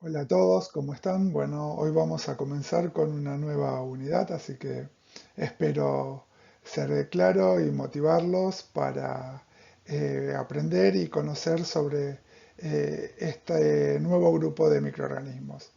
Hola a todos, ¿cómo están? Bueno, hoy vamos a comenzar con una nueva unidad, así que espero ser claro y motivarlos para aprender y conocer sobre este nuevo grupo de microorganismos.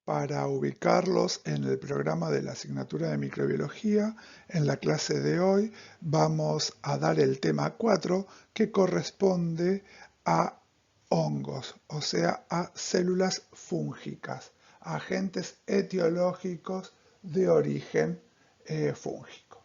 Para ubicarlos en el programa de la asignatura de microbiología, en la clase de hoy vamos a dar el tema 4 que corresponde a hongos, o sea, a células fúngicas, agentes etiológicos de origen fúngico.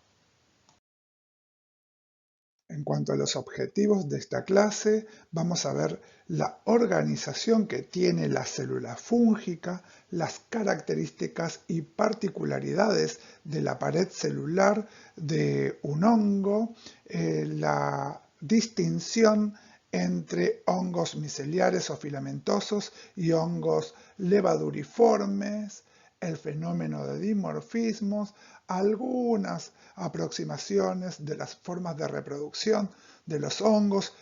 En cuanto a los objetivos de esta clase, vamos a ver la organización que tiene la célula fúngica, las características y particularidades de la pared celular de un hongo, la distinción entre hongos miceliares o filamentosos y hongos levaduriformes, el fenómeno de dimorfismos, algunas aproximaciones de las formas de reproducción de los hongos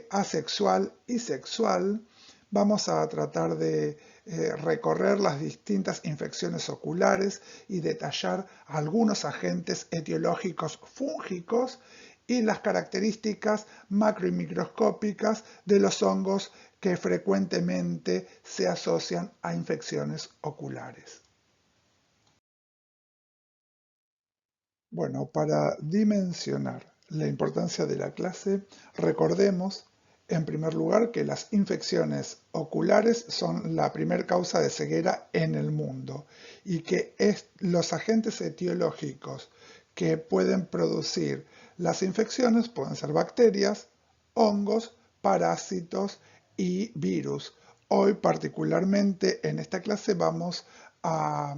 asexual y sexual. Vamos a tratar de recorrer las distintas infecciones oculares y detallar algunos agentes etiológicos fúngicos y las características macro y microscópicas de los hongos que frecuentemente se asocian a infecciones oculares. Bueno, para dimensionar la importancia de la clase, recordemos en primer lugar que las infecciones oculares son la primer causa de ceguera en el mundo y que los agentes etiológicos que pueden producir las infecciones pueden ser bacterias, hongos, parásitos y virus. Hoy particularmente en esta clase vamos a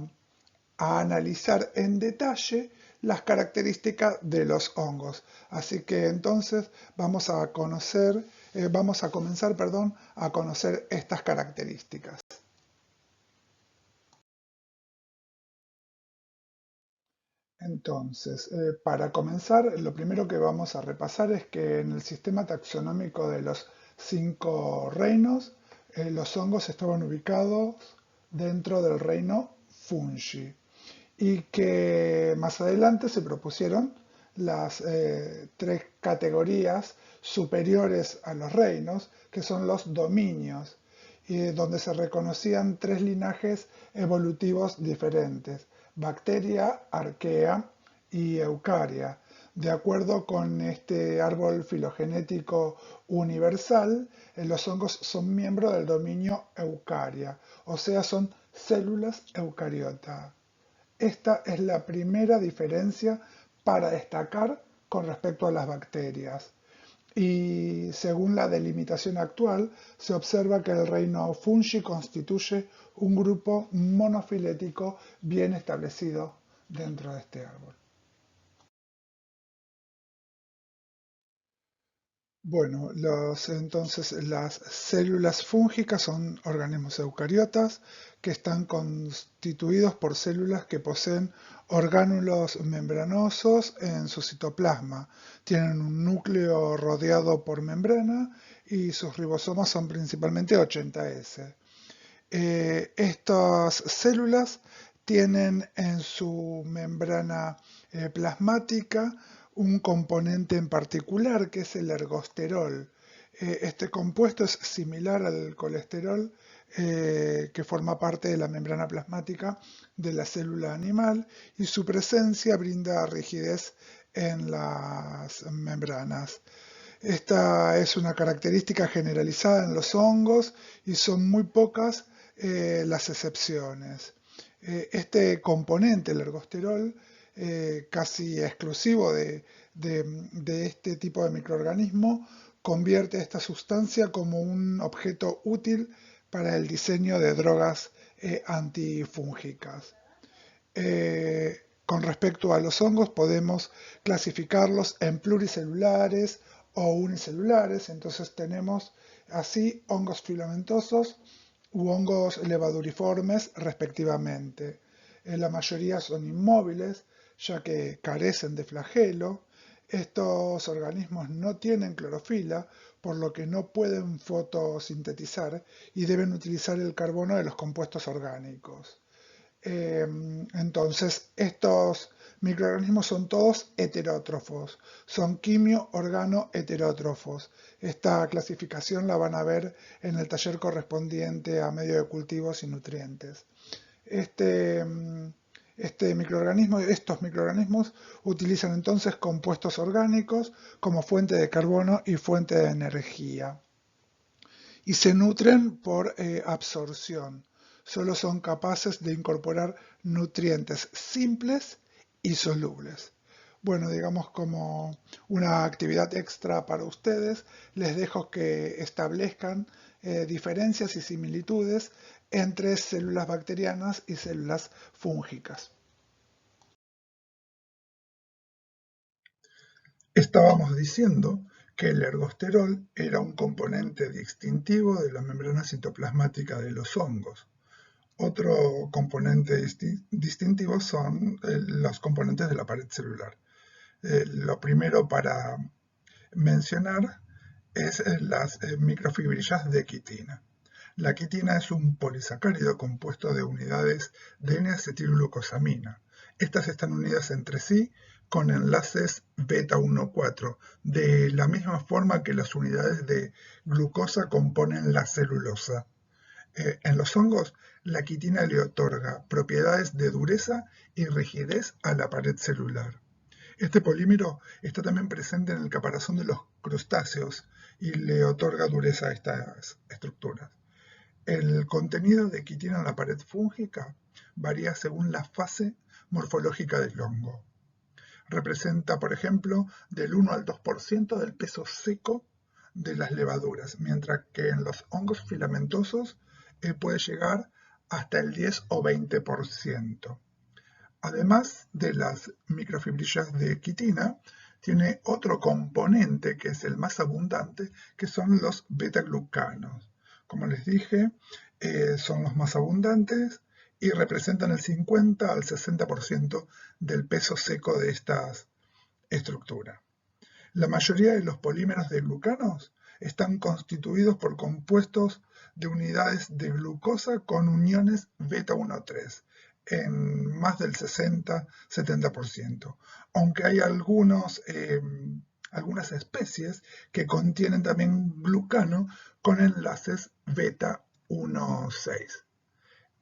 analizar en detalle las características de los hongos. Así que entonces vamos a comenzar, perdón, a conocer estas características. Entonces, para comenzar, lo primero que vamos a repasar es que en el sistema taxonómico de los 5 reinos, los hongos estaban ubicados dentro del reino Fungi y que más adelante se propusieron las 3 categorías superiores a los reinos, que son los dominios, y donde se reconocían 3 linajes evolutivos diferentes: bacteria, arquea y eucaria. De acuerdo con este árbol filogenético universal, los hongos son miembros del dominio eucaria, o sea, son células eucariotas. Esta es la primera diferencia para destacar con respecto a las bacterias. Y según la delimitación actual, se observa que el reino Fungi constituye un grupo monofilético bien establecido dentro de este árbol. Bueno, entonces las células fúngicas son organismos eucariotas que están constituidos por células que poseen orgánulos membranosos en su citoplasma. Tienen un núcleo rodeado por membrana y sus ribosomas son principalmente 80S. Estas células tienen en su membrana plasmática un componente en particular que es el ergosterol. Este compuesto es similar al colesterol que forma parte de la membrana plasmática de la célula animal y su presencia brinda rigidez en las membranas. Esta es una característica generalizada en los hongos y son muy pocas las excepciones. Este componente, el ergosterol, casi exclusivo de este tipo de microorganismo, convierte esta sustancia como un objeto útil para el diseño de drogas antifúngicas. Con respecto a los hongos, podemos clasificarlos en pluricelulares o unicelulares. Entonces tenemos así hongos filamentosos u hongos levaduriformes respectivamente. La mayoría son inmóviles, ya que carecen de flagelo. Estos organismos no tienen clorofila, por lo que no pueden fotosintetizar y deben utilizar el carbono de los compuestos orgánicos. Entonces, estos microorganismos son todos heterótrofos, son quimio-organo-heterótrofos. Esta clasificación la van a ver en el taller correspondiente a medio de cultivos y nutrientes. Estos microorganismos utilizan entonces compuestos orgánicos como fuente de carbono y fuente de energía. Y se nutren por absorción. Solo son capaces de incorporar nutrientes simples y solubles. Bueno, digamos como una actividad extra para ustedes, les dejo que establezcan diferencias y similitudes entre células bacterianas y células fúngicas. Estábamos diciendo que el ergosterol era un componente distintivo de la membrana citoplasmática de los hongos. Otro componente distintivo son los componentes de la pared celular. Lo primero para mencionar es las microfibrillas de quitina. La quitina es un polisacárido compuesto de unidades de N-acetilglucosamina. Estas están unidas entre sí con enlaces beta-1,4, de la misma forma que las unidades de glucosa componen la celulosa. En los hongos, la quitina le otorga propiedades de dureza y rigidez a la pared celular. Este polímero está también presente en el caparazón de los crustáceos y le otorga dureza a estas estructuras. El contenido de quitina en la pared fúngica varía según la fase morfológica del hongo. Representa, por ejemplo, del 1 al 2% del peso seco de las levaduras, mientras que en los hongos filamentosos puede llegar hasta el 10 o 20%. Además de las microfibrillas de quitina, tiene otro componente que es el más abundante, que son los beta-glucanos. Como les dije, son los más abundantes y representan el 50 al 60% del peso seco de estas estructuras. La mayoría de los polímeros de glucanos están constituidos por compuestos de unidades de glucosa con uniones beta-1,3 en más del 60-70%, aunque hay algunas especies que contienen también glucano con enlaces beta-1,6.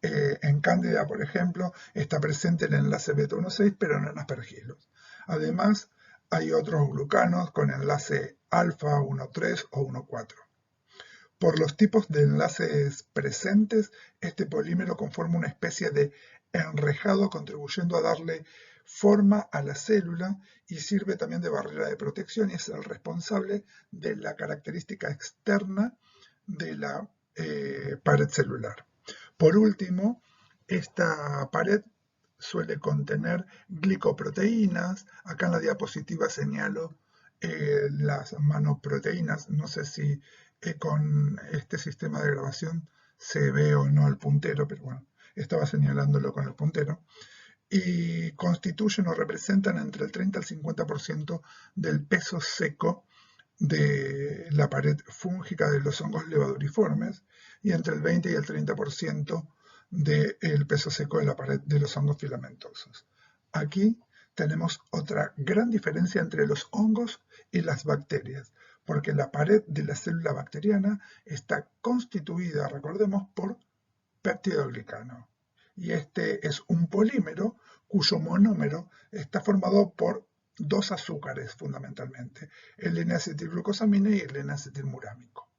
En Cándida, por ejemplo, está presente el enlace beta-1,6, pero no en aspergillus. Además, hay otros glucanos con enlace alfa 1,3 o 1,4. Por los tipos de enlaces presentes, este polímero conforma una especie de enrejado contribuyendo a darle forma a la célula y sirve también de barrera de protección y es el responsable de la característica externa de la pared celular. Por último, esta pared suele contener glicoproteínas. Acá en la diapositiva señalo las manoproteínas. No sé si con este sistema de grabación se ve o no el puntero, pero bueno, estaba señalándolo con el puntero. Y constituyen o representan entre el 30 al 50% del peso seco de la pared fúngica de los hongos levaduriformes y entre el 20 y el 30% del peso seco de la pared de los hongos filamentosos. Aquí tenemos otra gran diferencia entre los hongos y las bacterias, porque la pared de la célula bacteriana está constituida, recordemos, por peptidoglicano. Y este es un polímero cuyo monómero está formado por dos azúcares fundamentalmente, el N-acetilglucosamina y el N-acetilmurámico.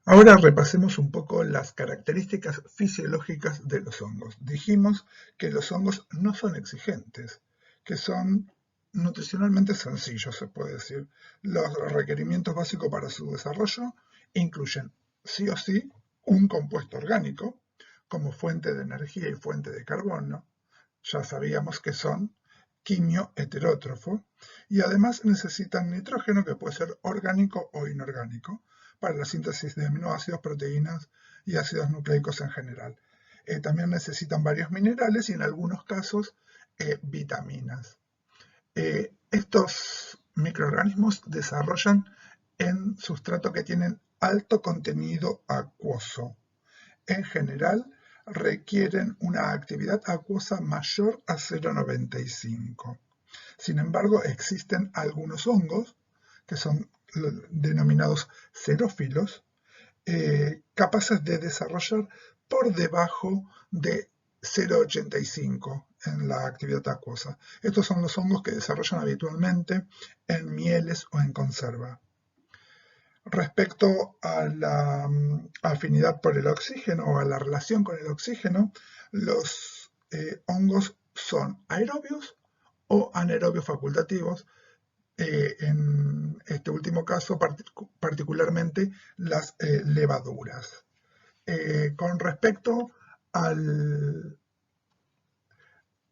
Ahora repasemos un poco las características fisiológicas de los hongos. Dijimos que los hongos no son exigentes, que son nutricionalmente sencillos, se puede decir. Los requerimientos básicos para su desarrollo incluyen sí o sí un compuesto orgánico como fuente de energía y fuente de carbono. Ya sabíamos que son quimio-heterótrofo y además necesitan nitrógeno que puede ser orgánico o inorgánico para la síntesis de aminoácidos, proteínas y ácidos nucleicos en general. También necesitan varios minerales y en algunos casos vitaminas. Estos microorganismos desarrollan en sustrato que tienen alto contenido acuoso. En general, requieren una actividad acuosa mayor a 0,95. Sin embargo, existen algunos hongos, que son denominados xerófilos, capaces de desarrollar por debajo de 0,85 en la actividad acuosa. Estos son los hongos que desarrollan habitualmente en mieles o en conserva. Respecto a la afinidad por el oxígeno o a la relación con el oxígeno, los hongos son aerobios o anaerobios facultativos. En este último caso, particularmente las levaduras. Con respecto al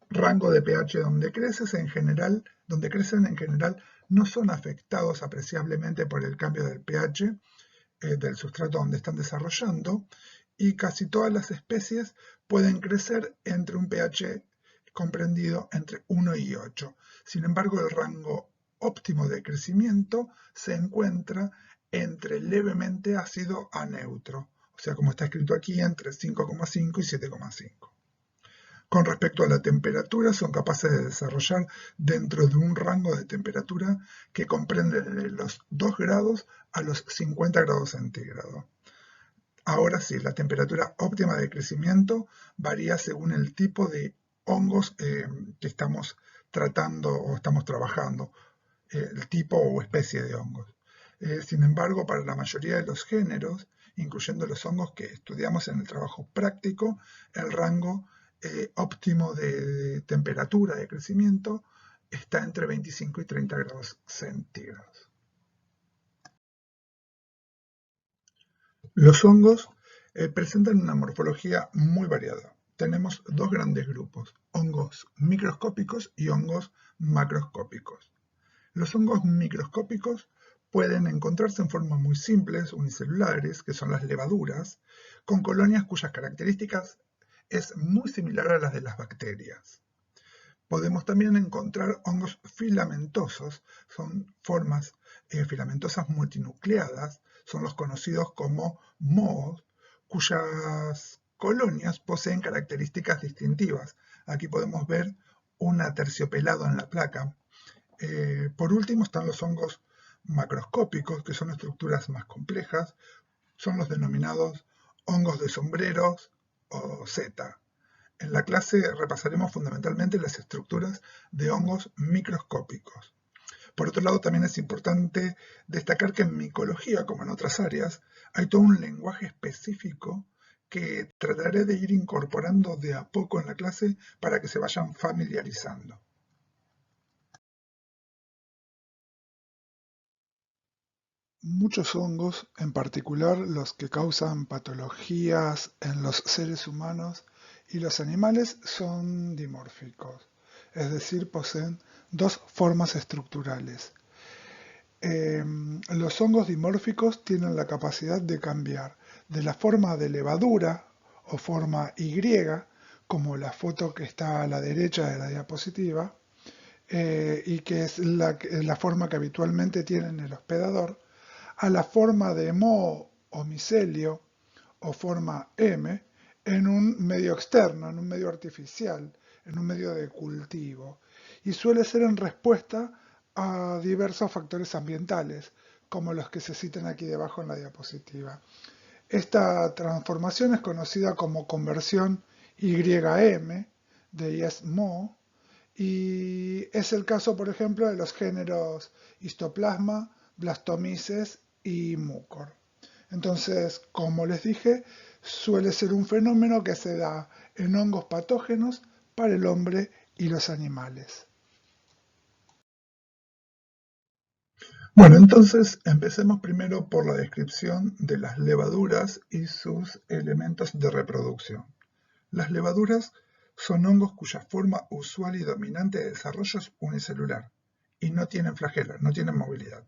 rango de pH donde crecen en general no son afectados apreciablemente por el cambio del pH del sustrato donde están desarrollando, y casi todas las especies pueden crecer entre un pH comprendido entre 1 y 8. Sin embargo, el rango óptimo de crecimiento se encuentra entre levemente ácido a neutro, o sea, como está escrito aquí, entre 5,5 y 7,5. Con respecto a la temperatura, son capaces de desarrollar dentro de un rango de temperatura que comprende de los 2 grados a los 50 grados centígrados. Ahora sí, la temperatura óptima de crecimiento varía según el tipo de hongos que estamos tratando o estamos trabajando, el tipo o especie de hongos. Sin embargo, para la mayoría de los géneros, incluyendo los hongos que estudiamos en el trabajo práctico, el rango óptimo de temperatura de crecimiento está entre 25 y 30 grados centígrados. Los hongos presentan una morfología muy variada. Tenemos dos grandes grupos, hongos microscópicos y hongos macroscópicos. Los hongos microscópicos pueden encontrarse en formas muy simples, unicelulares, que son las levaduras, con colonias cuyas características es muy similar a las de las bacterias. Podemos también encontrar hongos filamentosos, son formas filamentosas multinucleadas, son los conocidos como mohos, cuyas colonias poseen características distintivas. Aquí podemos ver un aterciopelado en la placa. Por último están los hongos macroscópicos, que son estructuras más complejas, son los denominados hongos de sombreros o Z. En la clase repasaremos fundamentalmente las estructuras de hongos microscópicos. Por otro lado, también es importante destacar que en micología, como en otras áreas, hay todo un lenguaje específico que trataré de ir incorporando de a poco en la clase para que se vayan familiarizando. Muchos hongos, en particular los que causan patologías en los seres humanos y los animales, son dimórficos, es decir, poseen dos formas estructurales. Los hongos dimórficos tienen la capacidad de cambiar de la forma de levadura o forma Y, como la foto que está a la derecha de la diapositiva, y que es la forma que habitualmente tienen el hospedador, a la forma de moho o micelio o forma M en un medio externo, en un medio artificial, en un medio de cultivo, y suele ser en respuesta a diversos factores ambientales, como los que se citan aquí debajo en la diapositiva. Esta transformación es conocida como conversión YM de YesMo, y es el caso, por ejemplo, de los géneros Histoplasma, Blastomyces y Mucor. Entonces, como les dije, suele ser un fenómeno que se da en hongos patógenos para el hombre y los animales. Bueno, entonces empecemos primero por la descripción de las levaduras y sus elementos de reproducción. Las levaduras son hongos cuya forma usual y dominante de desarrollo es unicelular y no tienen flagelos, no tienen movilidad.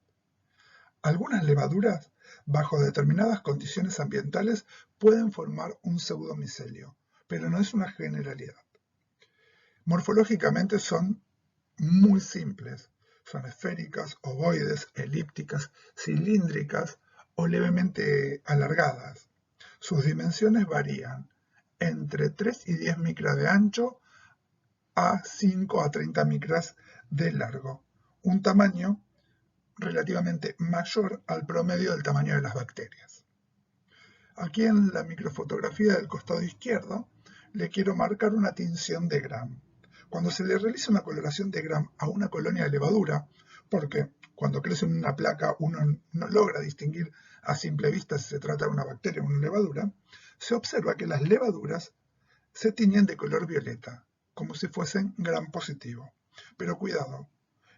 Algunas levaduras, bajo determinadas condiciones ambientales, pueden formar un pseudomicelio, pero no es una generalidad. Morfológicamente son muy simples. Son esféricas, ovoides, elípticas, cilíndricas o levemente alargadas. Sus dimensiones varían entre 3 y 10 micras de ancho a 5 a 30 micras de largo, un tamaño relativamente mayor al promedio del tamaño de las bacterias. Aquí en la microfotografía del costado izquierdo le quiero marcar una tinción de Gram. Cuando se le realiza una coloración de Gram a una colonia de levadura, porque cuando crece en una placa uno no logra distinguir a simple vista si se trata de una bacteria o una levadura, se observa que las levaduras se tiñen de color violeta, como si fuesen Gram positivo. Pero cuidado,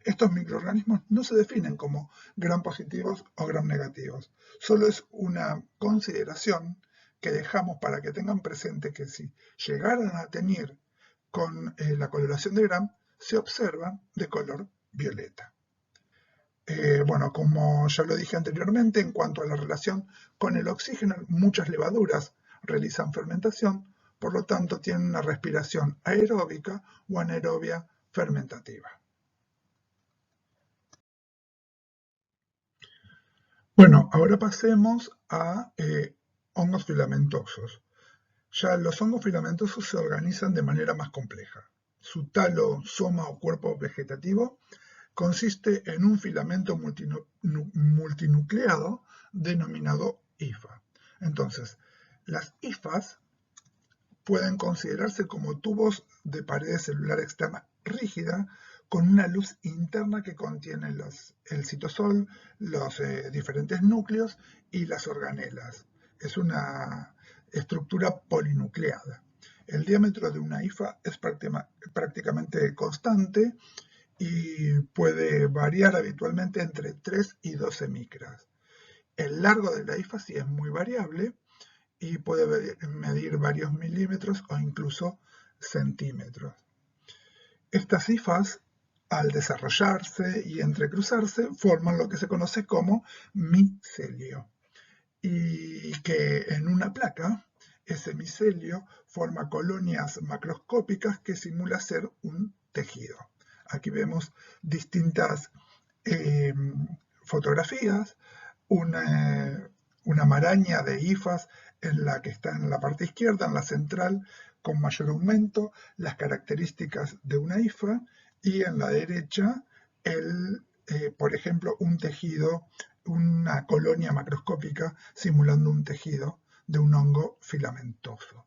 estos microorganismos no se definen como Gram positivos o Gram negativos. Solo es una consideración que dejamos para que tengan presente que si llegaran a teñir con la coloración de Gram, se observan de color violeta. Bueno, como ya lo dije anteriormente, en cuanto a la relación con el oxígeno, muchas levaduras realizan fermentación, por lo tanto tienen una respiración aeróbica o anaerobia fermentativa. Bueno, ahora pasemos a hongos filamentosos. Ya los hongos filamentosos se organizan de manera más compleja. Su talo, soma o cuerpo vegetativo consiste en un filamento multinucleado denominado hifa. Entonces, las hifas pueden considerarse como tubos de pared celular externa rígida con una luz interna que contiene el citosol, los diferentes núcleos y las organelas. Es una estructura polinucleada. El diámetro de una hifa es prácticamente constante y puede variar habitualmente entre 3 y 12 micras. El largo de la hifa sí es muy variable y puede medir varios milímetros o incluso centímetros. Estas hifas, al desarrollarse y entrecruzarse, forman lo que se conoce como micelio, y que en una placa, ese micelio forma colonias macroscópicas que simula ser un tejido. Aquí vemos distintas fotografías, una maraña de hifas en la que está en la parte izquierda, en la central, con mayor aumento, las características de una hifa, y en la derecha, por ejemplo, un tejido, una colonia macroscópica simulando un tejido de un hongo filamentoso.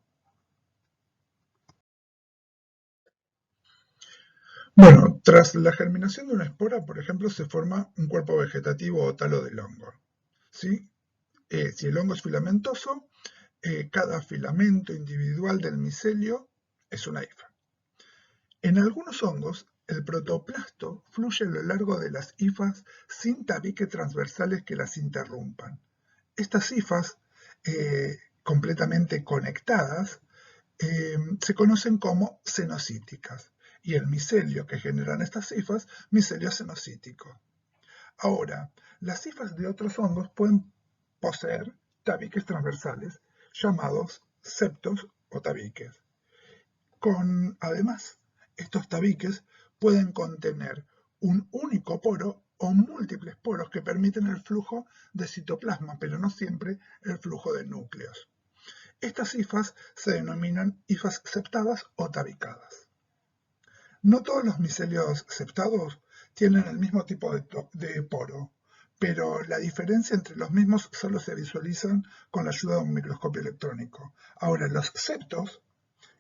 Bueno, tras la germinación de una espora, por ejemplo, se forma un cuerpo vegetativo o talo del hongo. ¿Sí? Si el hongo es filamentoso, cada filamento individual del micelio es una hifa. En algunos hongos, el protoplasto fluye a lo largo de las hifas sin tabiques transversales que las interrumpan. Estas hifas, completamente conectadas, se conocen como cenocíticas, y el micelio que generan estas hifas, micelio cenocítico. Ahora, las hifas de otros hongos pueden poseer tabiques transversales llamados septos o tabiques. Además, estos tabiques pueden contener un único poro o múltiples poros que permiten el flujo de citoplasma, pero no siempre el flujo de núcleos. Estas hifas se denominan hifas septadas o tabicadas. No todos los micelios septados tienen el mismo tipo de poro, pero la diferencia entre los mismos solo se visualizan con la ayuda de un microscopio electrónico. Ahora, los septos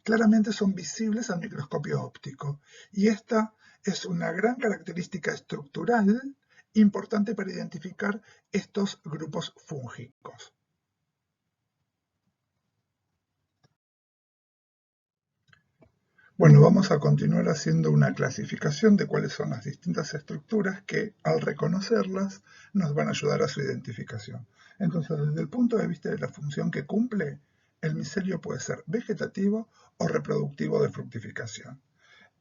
claramente son visibles al microscopio óptico, y esta es una gran característica estructural importante para identificar estos grupos fúngicos. Bueno, vamos a continuar haciendo una clasificación de cuáles son las distintas estructuras que, al reconocerlas, nos van a ayudar a su identificación. Entonces, desde el punto de vista de la función que cumple, el micelio puede ser vegetativo o reproductivo de fructificación.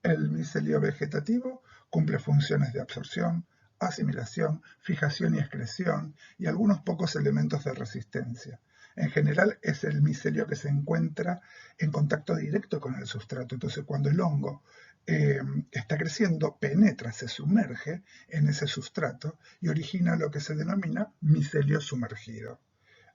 El micelio vegetativo cumple funciones de absorción, asimilación, fijación y excreción, y algunos pocos elementos de resistencia. En general es el micelio que se encuentra en contacto directo con el sustrato. Entonces cuando el hongo está creciendo, penetra, se sumerge en ese sustrato y origina lo que se denomina micelio sumergido.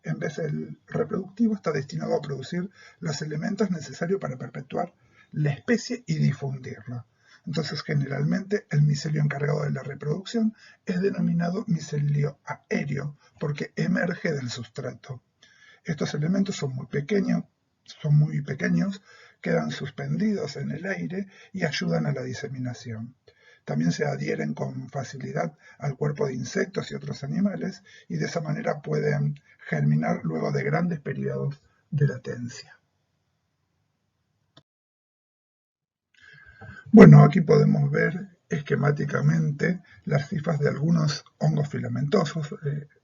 En vez del reproductivo, está destinado a producir los elementos necesarios para perpetuar la especie y difundirla. Entonces, generalmente, el micelio encargado de la reproducción es denominado micelio aéreo porque emerge del sustrato. Estos elementos son muy pequeños, quedan suspendidos en el aire y ayudan a la diseminación. También se adhieren con facilidad al cuerpo de insectos y otros animales y de esa manera pueden germinar luego de grandes periodos de latencia. Bueno, aquí podemos ver esquemáticamente las cifras de algunos hongos filamentosos,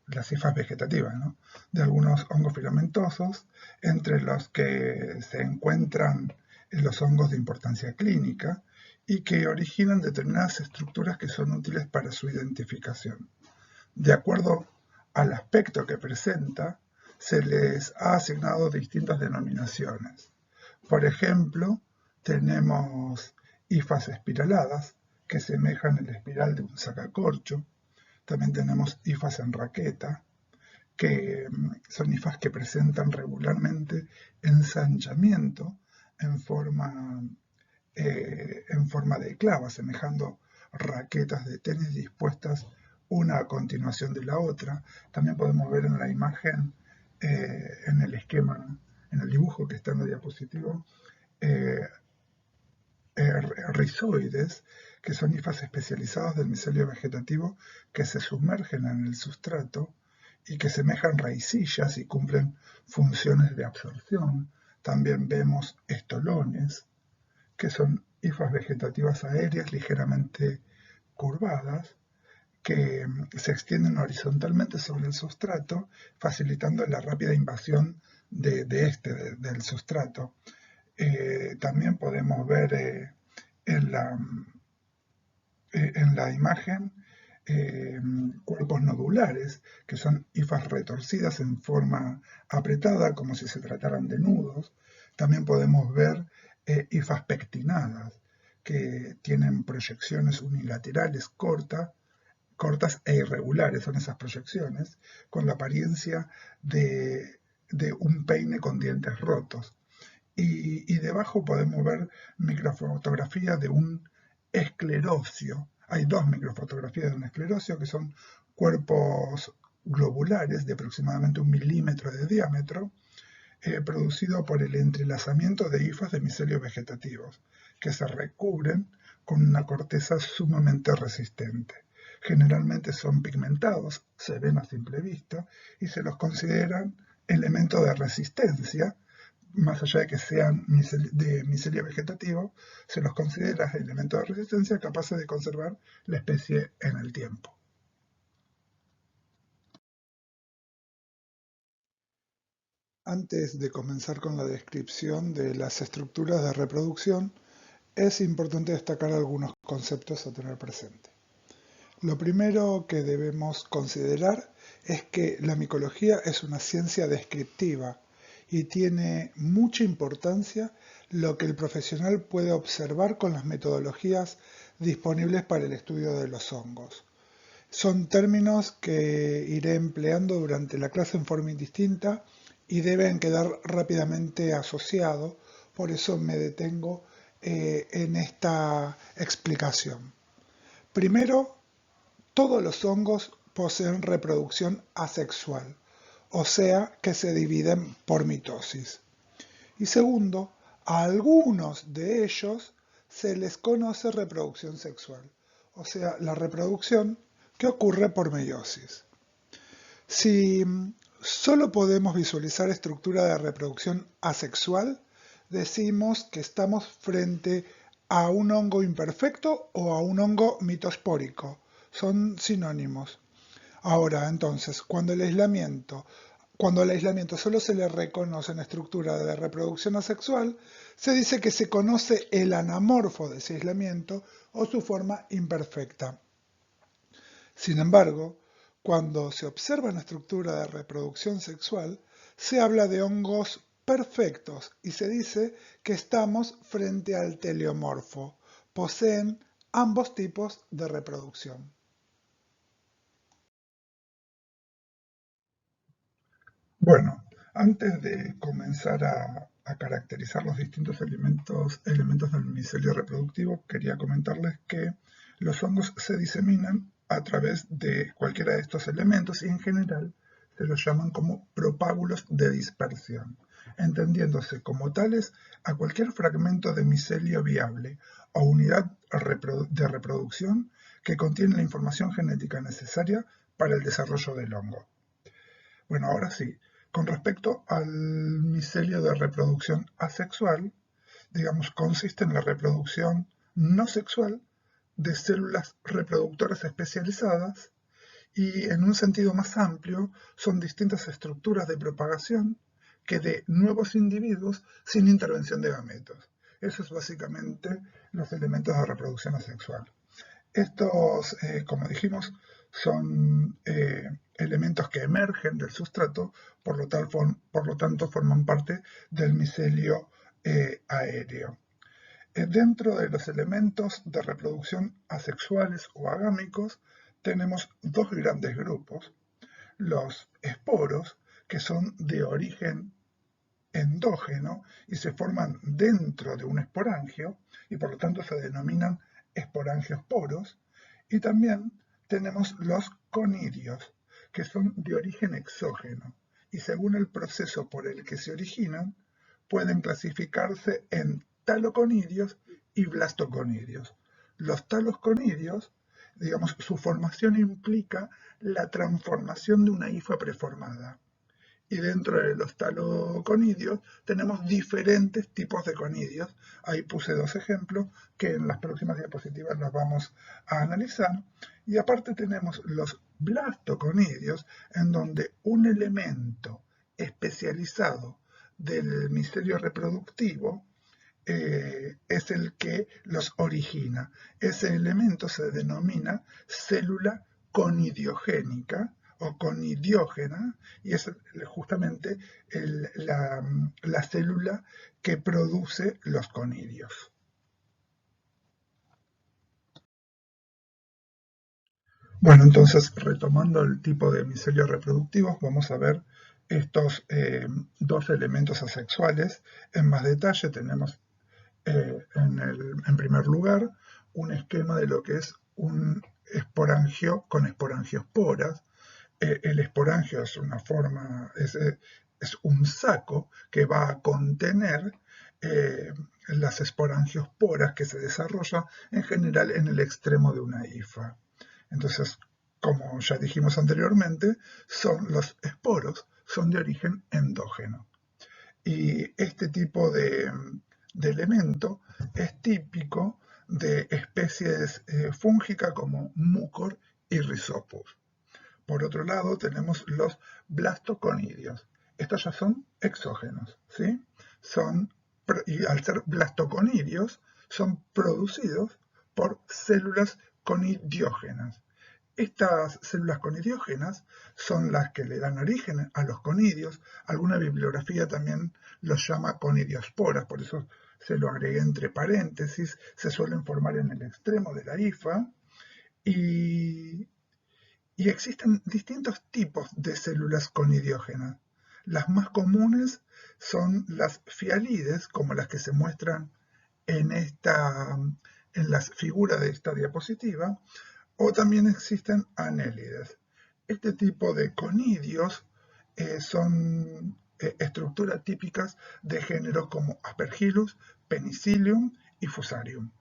las cifras vegetativas, ¿no? De algunos hongos filamentosos, entre los que se encuentran los hongos de importancia clínica y que originan determinadas estructuras que son útiles para su identificación. De acuerdo al aspecto que presenta, se les ha asignado distintas denominaciones. Por ejemplo, tenemos hifas espiraladas, que semejan el espiral de un sacacorcho. También tenemos hifas en raqueta, que son hifas que presentan regularmente ensanchamiento en forma de clava, semejando raquetas de tenis dispuestas una a continuación de la otra. También podemos ver en la imagen, en el esquema, en el dibujo que está en la diapositiva, rizoides, que son hifas especializadas del micelio vegetativo que se sumergen en el sustrato y que semejan raicillas y cumplen funciones de absorción. También vemos estolones, que son hifas vegetativas aéreas ligeramente curvadas, que se extienden horizontalmente sobre el sustrato, facilitando la rápida invasión del sustrato. También podemos ver en la imagen cuerpos nodulares, que son hifas retorcidas en forma apretada, como si se trataran de nudos. También podemos ver hifas pectinadas, que tienen proyecciones unilaterales cortas e irregulares, son esas proyecciones, con la apariencia de un peine con dientes rotos. Y debajo podemos ver microfotografía de un esclerocio. Hay dos microfotografías de un esclerocio que son cuerpos globulares de aproximadamente 1 milímetro de diámetro, producido por el entrelazamiento de hifas de micelios vegetativos, que se recubren con una corteza sumamente resistente. Generalmente son pigmentados, se ven a simple vista, y se los consideran elementos de resistencia. Más allá de que sean de micelio vegetativo, se los considera elementos de resistencia capaces de conservar la especie en el tiempo. Antes de comenzar con la descripción de las estructuras de reproducción, es importante destacar algunos conceptos a tener presente. Lo primero que debemos considerar es que la micología es una ciencia descriptiva y tiene mucha importancia lo que el profesional puede observar con las metodologías disponibles para el estudio de los hongos. Son términos que iré empleando durante la clase en forma indistinta y deben quedar rápidamente asociados, por eso me detengo en esta explicación. Primero, todos los hongos poseen reproducción asexual, o sea que se dividen por mitosis. Y segundo, a algunos de ellos se les conoce reproducción sexual, o sea, la reproducción que ocurre por meiosis. Si solo podemos visualizar estructura de reproducción asexual, decimos que estamos frente a un hongo imperfecto o a un hongo mitospórico. Son sinónimos. Ahora, entonces, cuando al aislamiento solo se le reconoce una estructura de reproducción asexual, se dice que se conoce el anamorfo de ese aislamiento o su forma imperfecta. Sin embargo, cuando se observa una estructura de reproducción sexual, se habla de hongos perfectos y se dice que estamos frente al teleomorfo. Poseen ambos tipos de reproducción. Bueno, antes de comenzar a caracterizar los distintos elementos del micelio reproductivo, quería comentarles que los hongos se diseminan a través de cualquiera de estos elementos y en general se los llaman como propágulos de dispersión, entendiéndose como tales a cualquier fragmento de micelio viable o unidad de reproducción que contiene la información genética necesaria para el desarrollo del hongo. Bueno, ahora sí, con respecto al micelio de reproducción asexual, digamos, consiste en la reproducción no sexual de células reproductoras especializadas y en un sentido más amplio son distintas estructuras de propagación que de nuevos individuos sin intervención de gametos. Eso es básicamente los elementos de reproducción asexual. Estos, como dijimos, son elementos que emergen del sustrato, por lo tanto forman parte del micelio aéreo. Dentro de los elementos de reproducción asexuales o agámicos tenemos dos grandes grupos. Los esporos, que son de origen endógeno y se forman dentro de un esporangio y por lo tanto se denominan esporangiosporos, y también tenemos los conidios, que son de origen exógeno y según el proceso por el que se originan pueden clasificarse en taloconidios y blastoconidios. Los taloconidios, digamos, su formación implica la transformación de una hifa preformada. Y dentro de los taloconidios tenemos diferentes tipos de conidios. Ahí puse dos ejemplos que en las próximas diapositivas los vamos a analizar. Y aparte tenemos los blastoconidios, en donde un elemento especializado del micelio reproductivo es el que los origina. Ese elemento se denomina célula conidiogénica o conidiógena y es justamente la célula que produce los conidios. Bueno, entonces retomando el tipo de micelio reproductivos, vamos a ver estos dos elementos asexuales en más detalle. Tenemos en primer lugar un esquema de lo que es un esporangio con esporangiosporas. El esporangio es una forma, es un saco que va a contener las esporangiosporas que se desarrolla en general en el extremo de una hifa. Entonces, como ya dijimos anteriormente, los esporos son de origen endógeno. Y este tipo de elemento es típico de especies fúngicas como Mucor y Rhizopus. Por otro lado, tenemos los blastoconidios. Estos ya son exógenos, ¿sí? Y al ser blastoconidios, son producidos por células conidiógenas. Estas células conidiógenas son las que le dan origen a los conidios. Alguna bibliografía también los llama conidiosporas, por eso se lo agregué entre paréntesis. Se suelen formar en el extremo de la hifa y existen distintos tipos de células conidiógenas. Las más comunes son las fialides, como las que se muestran en las figuras de esta diapositiva, o también existen anélides. Este tipo de conidios son estructuras típicas de géneros como Aspergillus, Penicillium y Fusarium.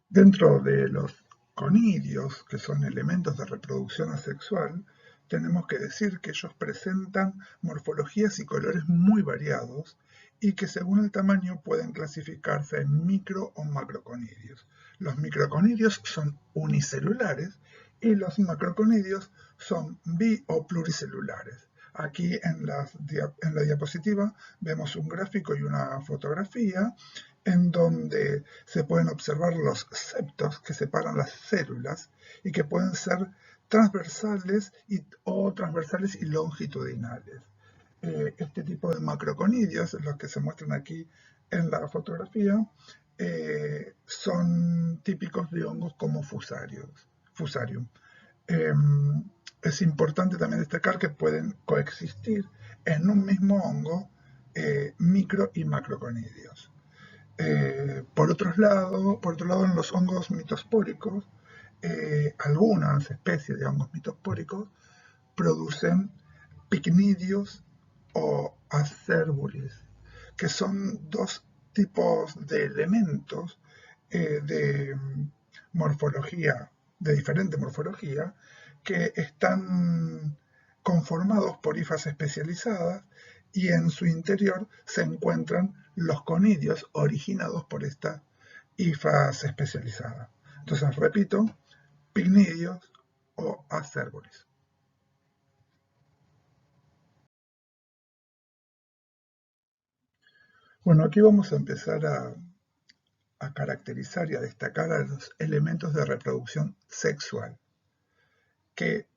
Dentro de los conidios, que son elementos de reproducción asexual, tenemos que decir que ellos presentan morfologías y colores muy variados y que según el tamaño pueden clasificarse en micro o macroconidios. Los microconidios son unicelulares y los macroconidios son bi o pluricelulares. Aquí en la diapositiva vemos un gráfico y una fotografía en donde se pueden observar los septos que separan las células y que pueden ser transversales o transversales y longitudinales. Este tipo de macroconidios, los que se muestran aquí en la fotografía, son típicos de hongos como Fusarium. Es importante también destacar que pueden coexistir en un mismo hongo micro y macroconidios. Por otro lado, en los hongos mitospóricos, algunas especies de hongos mitospóricos producen picnidios o acerburis, que son dos tipos de elementos de morfología, de diferente morfología, que están conformados por hifas especializadas y en su interior se encuentran los conidios originados por estas hifas especializadas. Entonces, repito, picnidios o acerburis. Bueno, aquí vamos a empezar a caracterizar y a destacar a los elementos de reproducción sexual, que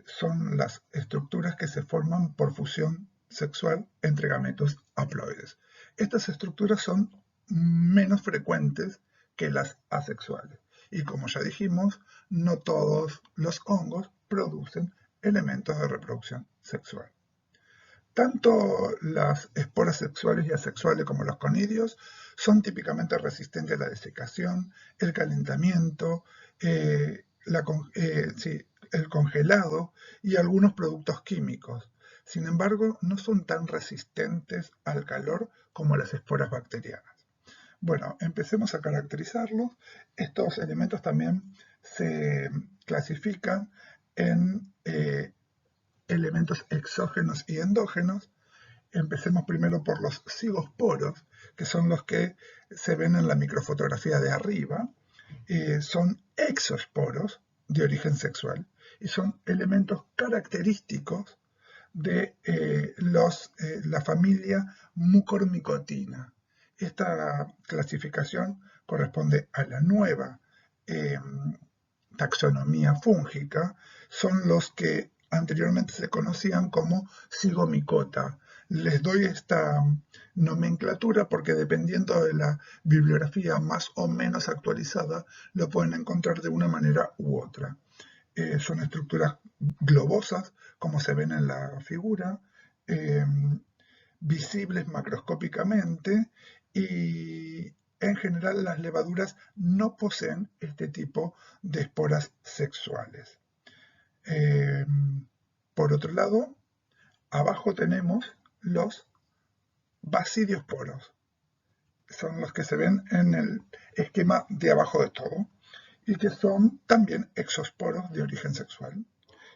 son las estructuras que se forman por fusión sexual entre gametos haploides. Estas estructuras son menos frecuentes que las asexuales. Y como ya dijimos, no todos los hongos producen elementos de reproducción sexual. Tanto las esporas sexuales y asexuales como los conidios son típicamente resistentes a la desecación, el calentamiento, el congelado y algunos productos químicos. Sin embargo, no son tan resistentes al calor como las esporas bacterianas. Bueno, empecemos a caracterizarlos. Estos elementos también se clasifican en elementos exógenos y endógenos. Empecemos primero por los cigosporos, que son los que se ven en la microfotografía de arriba. Son exosporos de origen sexual y son elementos característicos de la familia Mucormicotina. Esta clasificación corresponde a la nueva eh, taxonomía fúngica, son los que anteriormente se conocían como Zygomicota. Les doy esta nomenclatura porque dependiendo de la bibliografía más o menos actualizada, lo pueden encontrar de una manera u otra. Son estructuras globosas, como se ven en la figura, eh, visibles macroscópicamente y en general las levaduras no poseen este tipo de esporas sexuales. Eh, por otro lado, abajo tenemos los basidiosporos. Son los que se ven en el esquema de abajo de todo y que son también exosporos de origen sexual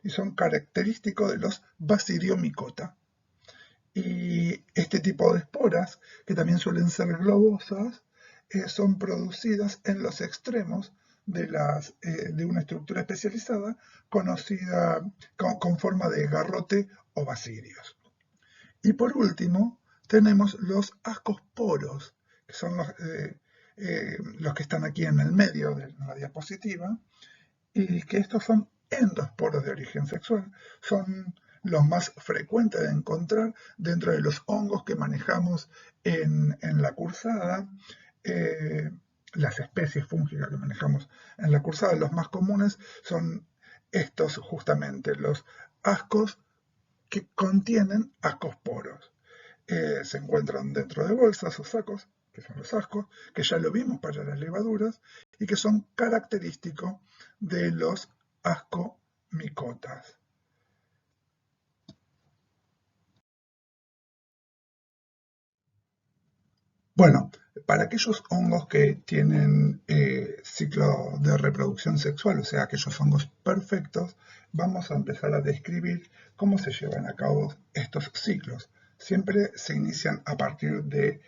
y son característicos de los basidiomicota. Y este tipo de esporas, que también suelen ser globosas, son producidas en los extremos de una estructura especializada conocida con forma de garrote o basidios. Y por último, tenemos los ascosporos, que son los que están aquí en el medio de la diapositiva, y que estos son endosporos de origen sexual. Son los más frecuentes de encontrar dentro de los hongos que manejamos en la cursada. Eh, las especies fúngicas que manejamos en la cursada, los más comunes son estos justamente, los ascos que contienen ascosporos. Se encuentran dentro de bolsas o sacos, que son los ascos, que ya lo vimos para las levaduras, y que son característicos de los ascomicotas. Bueno, para aquellos hongos que tienen ciclo de reproducción sexual, o sea, aquellos hongos perfectos, vamos a empezar a describir cómo se llevan a cabo estos ciclos. Siempre se inician a partir de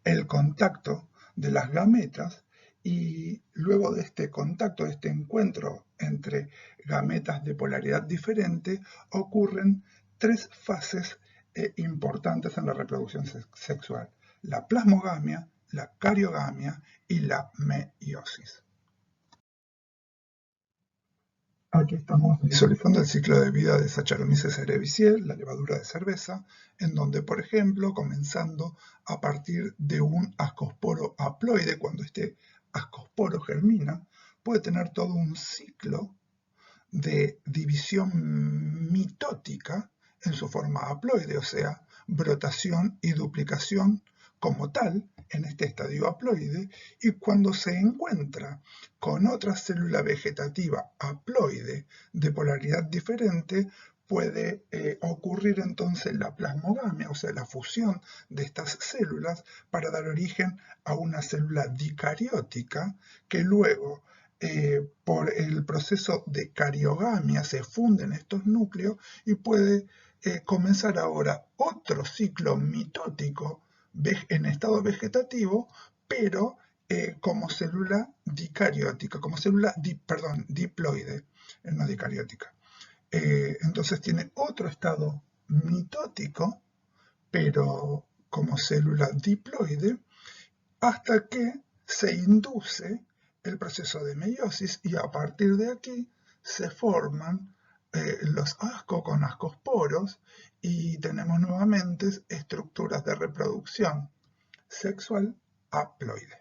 el contacto de las gametas y luego de este contacto, de este encuentro entre gametas de polaridad diferente, ocurren tres fases importantes en la reproducción sexual: la plasmogamia, la cariogamia y la meiosis. Aquí estamos visualizando el ciclo de vida de Saccharomyces cerevisiae, la levadura de cerveza, en donde, por ejemplo, comenzando a partir de un ascosporo haploide, cuando este ascosporo germina, puede tener todo un ciclo de división mitótica en su forma haploide, o sea, brotación y duplicación como tal en este estadio haploide, y cuando se encuentra con otra célula vegetativa haploide de polaridad diferente, puede ocurrir entonces la plasmogamia, o sea, la fusión de estas células para dar origen a una célula dicariótica que luego por el proceso de cariogamia se funden estos núcleos y puede comenzar ahora otro ciclo mitótico en estado vegetativo, pero como célula dicariótica, como célula, diploide, no dicariótica. Entonces tiene otro estado mitótico, pero como célula diploide, hasta que se induce el proceso de meiosis y a partir de aquí se forman los ascos con ascosporos y tenemos nuevamente estructuras de reproducción sexual haploide.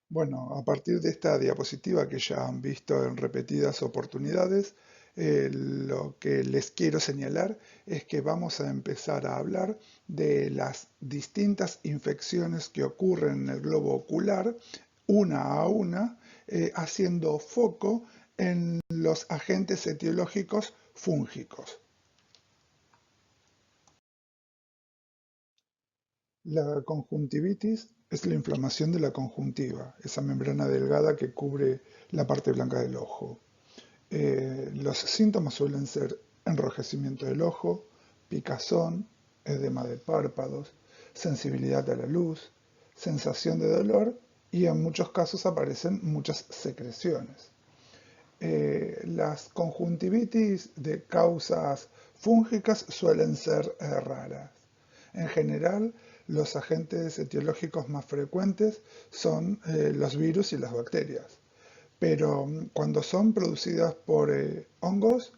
Bueno, a partir de esta diapositiva que ya han visto en repetidas oportunidades, lo que les quiero señalar es que vamos a empezar a hablar de las distintas infecciones que ocurren en el globo ocular, una a una, haciendo foco en los agentes etiológicos fúngicos. La conjuntivitis es la inflamación de la conjuntiva, esa membrana delgada que cubre la parte blanca del ojo. Los síntomas suelen ser enrojecimiento del ojo, picazón, edema de párpados, sensibilidad a la luz, sensación de dolor y en muchos casos aparecen muchas secreciones. Las conjuntivitis de causas fúngicas suelen ser raras. En general, los agentes etiológicos más frecuentes son los virus y las bacterias. Pero cuando son producidas por hongos,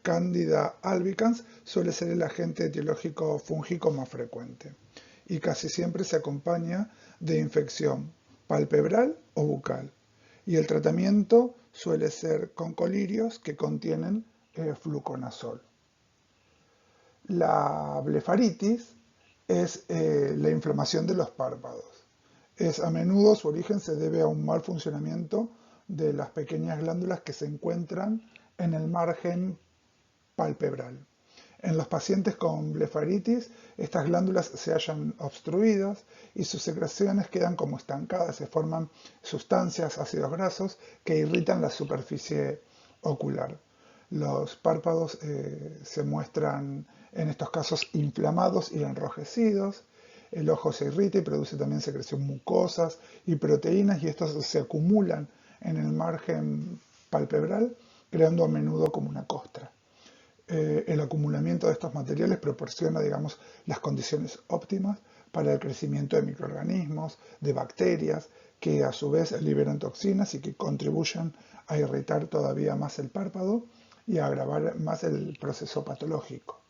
Candida albicans suele ser el agente etiológico fúngico más frecuente. Y casi siempre se acompaña de infección palpebral o bucal. Y el tratamiento suele ser con colirios que contienen fluconazol. La blefaritis es la inflamación de los párpados. A menudo su origen se debe a un mal funcionamiento de las pequeñas glándulas que se encuentran en el margen palpebral. En los pacientes con blefaritis, estas glándulas se hallan obstruidas y sus secreciones quedan como estancadas, se forman sustancias, ácidos grasos, que irritan la superficie ocular. Los párpados se muestran en estos casos inflamados y enrojecidos. El ojo se irrita y produce también secreción mucosas y proteínas y estos se acumulan en el margen palpebral, creando a menudo como una costra. El acumulamiento de estos materiales proporciona, digamos, las condiciones óptimas para el crecimiento de microorganismos, de bacterias, que a su vez liberan toxinas y que contribuyen a irritar todavía más el párpado y a agravar más el proceso patológico.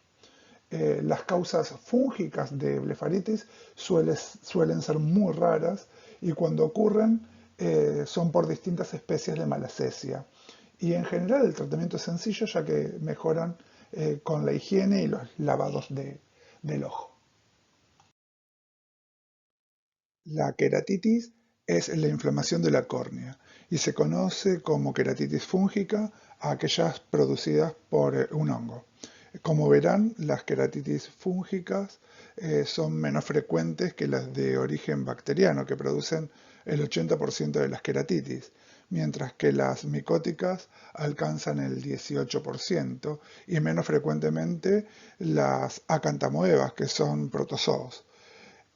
Las causas fúngicas de blefaritis suelen ser muy raras y cuando ocurren son por distintas especies de malacesia. Y en general el tratamiento es sencillo ya que mejoran con la higiene y los lavados del ojo. La queratitis es la inflamación de la córnea y se conoce como queratitis fúngica a aquellas producidas por un hongo. Como verán, las queratitis fúngicas son menos frecuentes que las de origen bacteriano, que producen el 80% de las queratitis, mientras que las micóticas alcanzan el 18% y menos frecuentemente las acantamoebas, que son protozoos.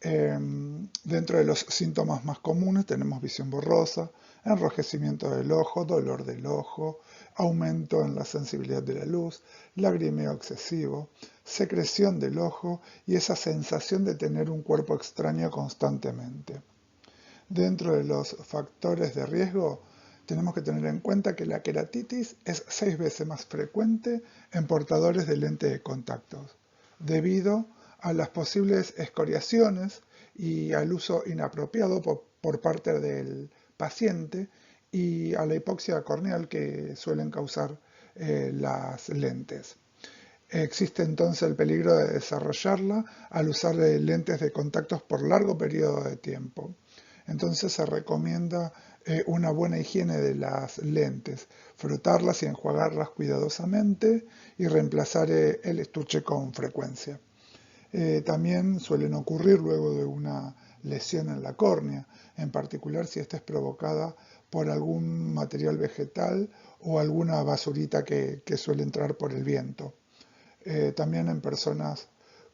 Dentro de los síntomas más comunes tenemos visión borrosa, enrojecimiento del ojo, dolor del ojo, aumento en la sensibilidad de la luz, lagrimeo excesivo, secreción del ojo y esa sensación de tener un cuerpo extraño constantemente. Dentro de los factores de riesgo, tenemos que tener en cuenta que la queratitis es 6 veces más frecuente en portadores de lente de contactos, debido a las posibles escoriaciones y al uso inapropiado por parte del paciente y a la hipoxia corneal que suelen causar las lentes. Existe entonces el peligro de desarrollarla al usar lentes de contactos por largo periodo de tiempo. Entonces se recomienda una buena higiene de las lentes, frotarlas y enjuagarlas cuidadosamente y reemplazar el estuche con frecuencia. También suelen ocurrir luego de una lesión en la córnea, en particular si esta es provocada por algún material vegetal o alguna basurita que suele entrar por el viento. También en personas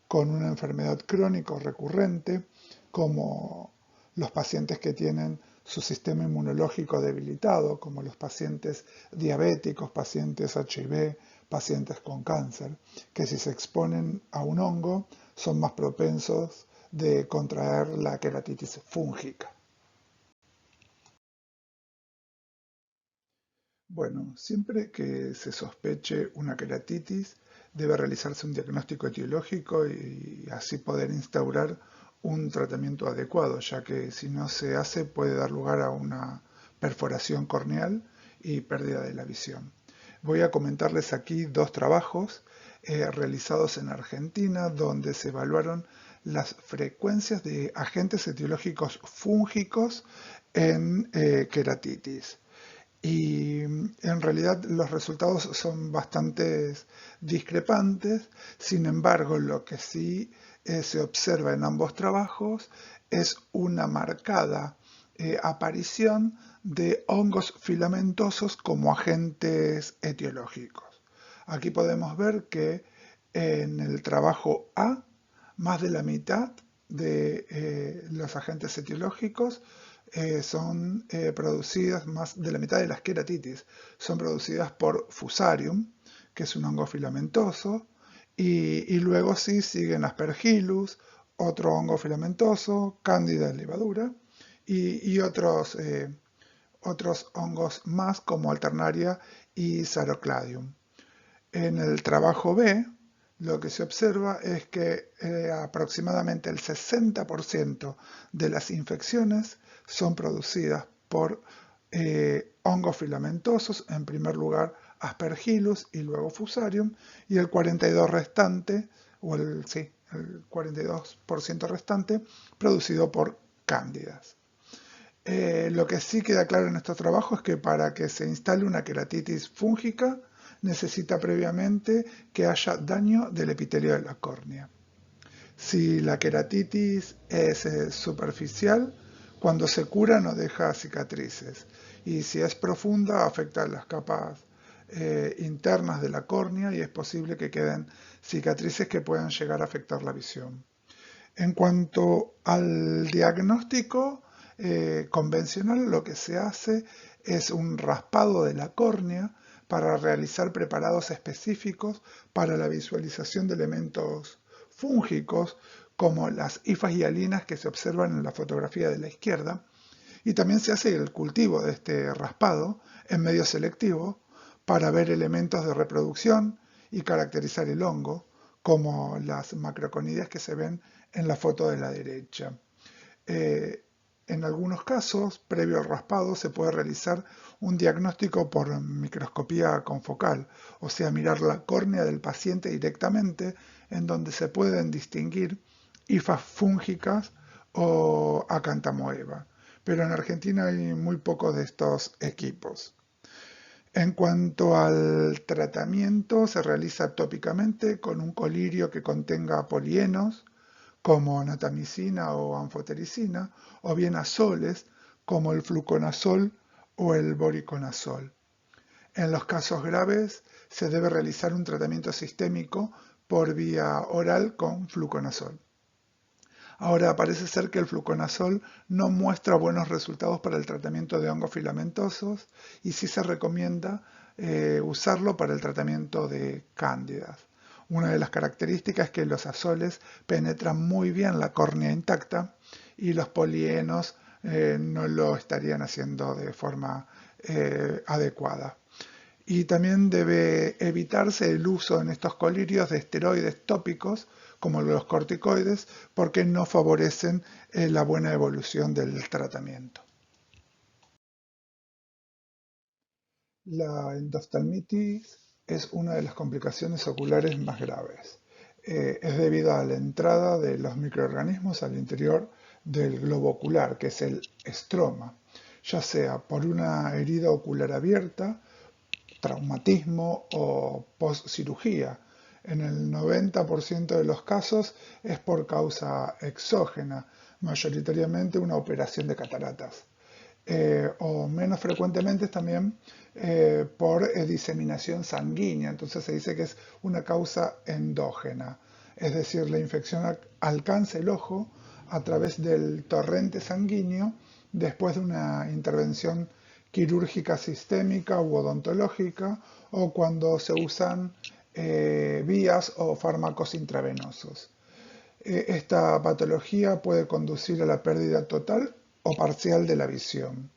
con una enfermedad crónica o recurrente, como los pacientes que tienen su sistema inmunológico debilitado, como los pacientes diabéticos, pacientes HIV, pacientes con cáncer, que si se exponen a un hongo son más propensos de contraer la queratitis fúngica. Bueno, siempre que se sospeche una queratitis, debe realizarse un diagnóstico etiológico y así poder instaurar un tratamiento adecuado, ya que si no se hace puede dar lugar a una perforación corneal y pérdida de la visión. Voy a comentarles aquí dos trabajos realizados en Argentina donde se evaluaron las frecuencias de agentes etiológicos fúngicos en queratitis. Y en realidad los resultados son bastante discrepantes. Sin embargo, lo que sí se observa en ambos trabajos es una marcada aparición de hongos filamentosos como agentes etiológicos. Aquí podemos ver que en el trabajo A, más de la mitad de los agentes etiológicos son producidas, más de la mitad de las queratitis son producidas por Fusarium, que es un hongo filamentoso, y luego sí siguen Aspergillus, otro hongo filamentoso, Candida levadura, y otros hongos más como Alternaria y Sarocladium. En el trabajo B, lo que se observa es que aproximadamente el 60% de las infecciones son producidas por hongos filamentosos, en primer lugar Aspergillus y luego Fusarium, y el 42% restante, el 42% restante, producido por cándidas. Lo que sí queda claro en estos trabajos es que para que se instale una queratitis fúngica necesita previamente que haya daño del epitelio de la córnea. Si la queratitis es superficial, cuando se cura no deja cicatrices y si es profunda afecta las capas internas de la córnea y es posible que queden cicatrices que puedan llegar a afectar la visión. En cuanto al diagnóstico convencional, lo que se hace es un raspado de la córnea para realizar preparados específicos para la visualización de elementos fúngicos como las hifas hialinas que se observan en la fotografía de la izquierda, y también se hace el cultivo de este raspado en medio selectivo para ver elementos de reproducción y caracterizar el hongo, como las macroconidias que se ven en la foto de la derecha. En algunos casos, previo al raspado, se puede realizar un diagnóstico por microscopía confocal, o sea, mirar la córnea del paciente directamente, en donde se pueden distinguir hifas fúngicas o acantamoeba. Pero en Argentina hay muy pocos de estos equipos. En cuanto al tratamiento, se realiza tópicamente con un colirio que contenga polienos, como natamicina o anfotericina, o bien azoles, como el fluconazol o el voriconazol. En los casos graves, se debe realizar un tratamiento sistémico por vía oral con fluconazol. Ahora, parece ser que el fluconazol no muestra buenos resultados para el tratamiento de hongos filamentosos y sí se recomienda usarlo para el tratamiento de cándidas. Una de las características es que los azoles penetran muy bien la córnea intacta y los polienos no lo estarían haciendo de forma adecuada. Y también debe evitarse el uso en estos colirios de esteroides tópicos, como los corticoides, porque no favorecen la buena evolución del tratamiento. La endoftalmitis es una de las complicaciones oculares más graves. Es debido a la entrada de los microorganismos al interior del globo ocular, que es el estroma, ya sea por una herida ocular abierta, traumatismo o postcirugía. En el 90% de los casos es por causa exógena, mayoritariamente una operación de cataratas. O menos frecuentemente también por diseminación sanguínea. Entonces se dice que es una causa endógena, es decir, la infección alcanza el ojo a través del torrente sanguíneo después de una intervención quirúrgica sistémica u odontológica o cuando se usan vías o fármacos intravenosos. Esta patología puede conducir a la pérdida total o parcial de la visión.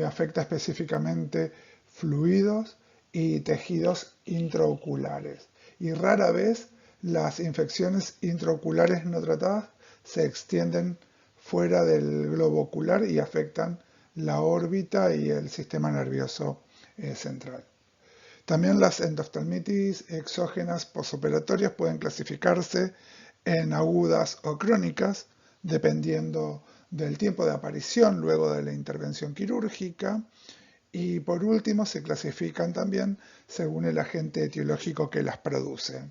Afecta específicamente fluidos y tejidos intraoculares. Y rara vez las infecciones intraoculares no tratadas se extienden fuera del globo ocular y afectan la órbita y el sistema nervioso central. También las endoftalmitis exógenas posoperatorias pueden clasificarse en agudas o crónicas, dependiendo del tiempo de aparición luego de la intervención quirúrgica. Y por último, se clasifican también según el agente etiológico que las produce.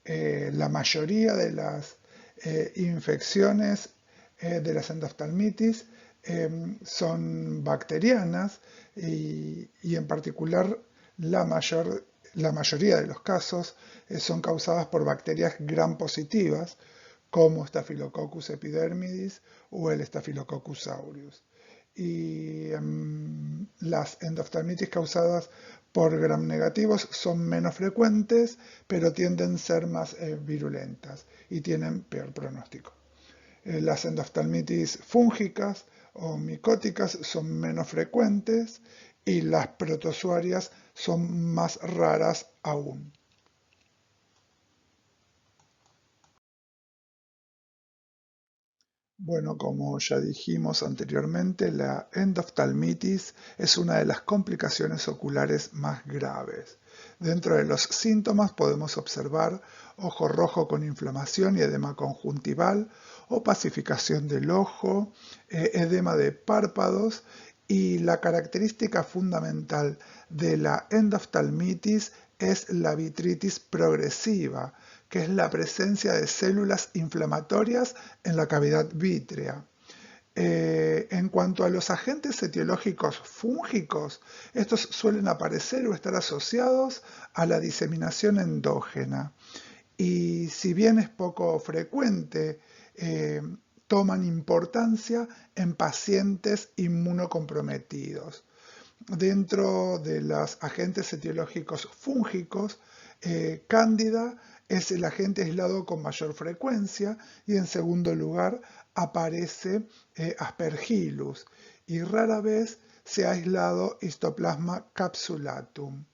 La mayoría de las infecciones de las endoftalmitis son bacterianas y en particular la mayoría de los casos son causadas por bacterias gram positivas como Staphylococcus epidermidis o el Staphylococcus aureus. Y las endoftalmitis causadas por gram negativos son menos frecuentes, pero tienden a ser más virulentas y tienen peor pronóstico. Las endoftalmitis fúngicas o micóticas son menos frecuentes y las protozoarias son más raras aún. Bueno, como ya dijimos anteriormente, la endoftalmitis es una de las complicaciones oculares más graves. Dentro de los síntomas podemos observar ojo rojo con inflamación y edema conjuntival, opacificación del ojo, edema de párpados y la característica fundamental de la endoftalmitis es la vitritis progresiva, que es la presencia de células inflamatorias en la cavidad vítrea. En cuanto a los agentes etiológicos fúngicos, estos suelen aparecer o estar asociados a la diseminación endógena. Y si bien es poco frecuente, toman importancia en pacientes inmunocomprometidos. Dentro de los agentes etiológicos fúngicos, Cándida es el agente aislado con mayor frecuencia y en segundo lugar aparece Aspergillus y rara vez se ha aislado Histoplasma capsulatum.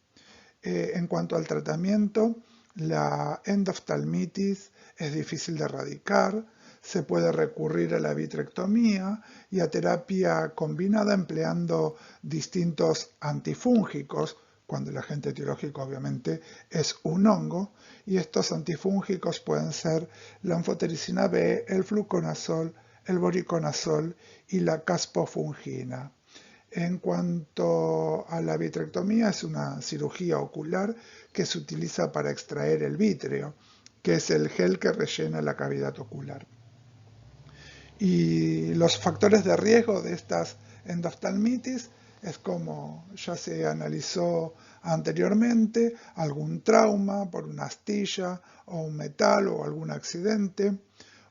En cuanto al tratamiento, la endoftalmitis es difícil de erradicar, se puede recurrir a la vitrectomía y a terapia combinada empleando distintos antifúngicos, cuando el agente etiológico obviamente es un hongo, y estos antifúngicos pueden ser la anfotericina B, el fluconazol, el voriconazol y la caspofungina. En cuanto a la vitrectomía, es una cirugía ocular que se utiliza para extraer el vítreo, que es el gel que rellena la cavidad ocular. Y los factores de riesgo de estas endoftalmitis es como ya se analizó anteriormente, algún trauma por una astilla o un metal o algún accidente,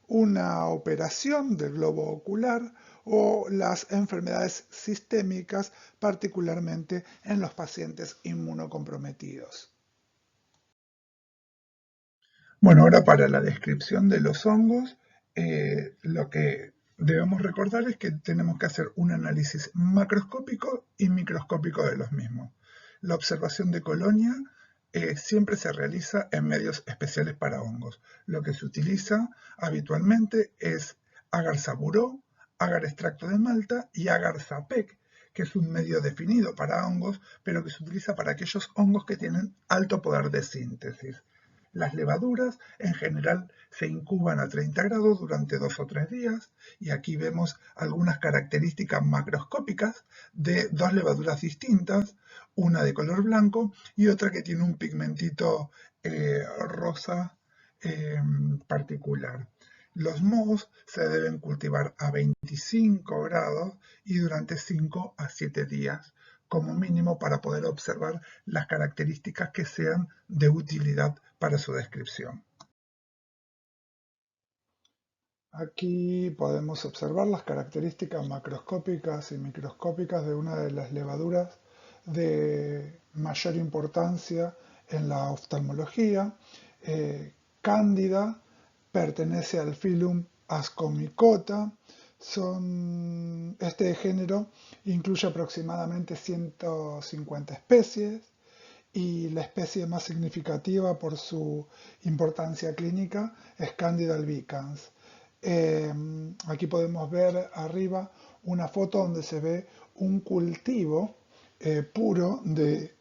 una operación del globo ocular o las enfermedades sistémicas, particularmente en los pacientes inmunocomprometidos. Bueno, ahora para la descripción de los hongos, lo que debemos recordar es que tenemos que hacer un análisis macroscópico y microscópico de los mismos. La observación de colonia siempre se realiza en medios especiales para hongos. Lo que se utiliza habitualmente es agar saburó, agar extracto de malta y agar sapec, que es un medio definido para hongos, pero que se utiliza para aquellos hongos que tienen alto poder de síntesis. Las levaduras en general se incuban a 30 grados durante 2 o 3 días y aquí vemos algunas características macroscópicas de dos levaduras distintas, una de color blanco y otra que tiene un pigmentito rosa particular. Los mohos se deben cultivar a 25 grados y durante 5 a 7 días como mínimo para poder observar las características que sean de utilidad para su descripción. Aquí podemos observar las características macroscópicas y microscópicas de una de las levaduras de mayor importancia en la oftalmología. Cándida pertenece al filum Ascomycota. Este género incluye aproximadamente 150 especies y la especie más significativa por su importancia clínica es Candida albicans. Aquí podemos ver arriba una foto donde se ve un cultivo puro de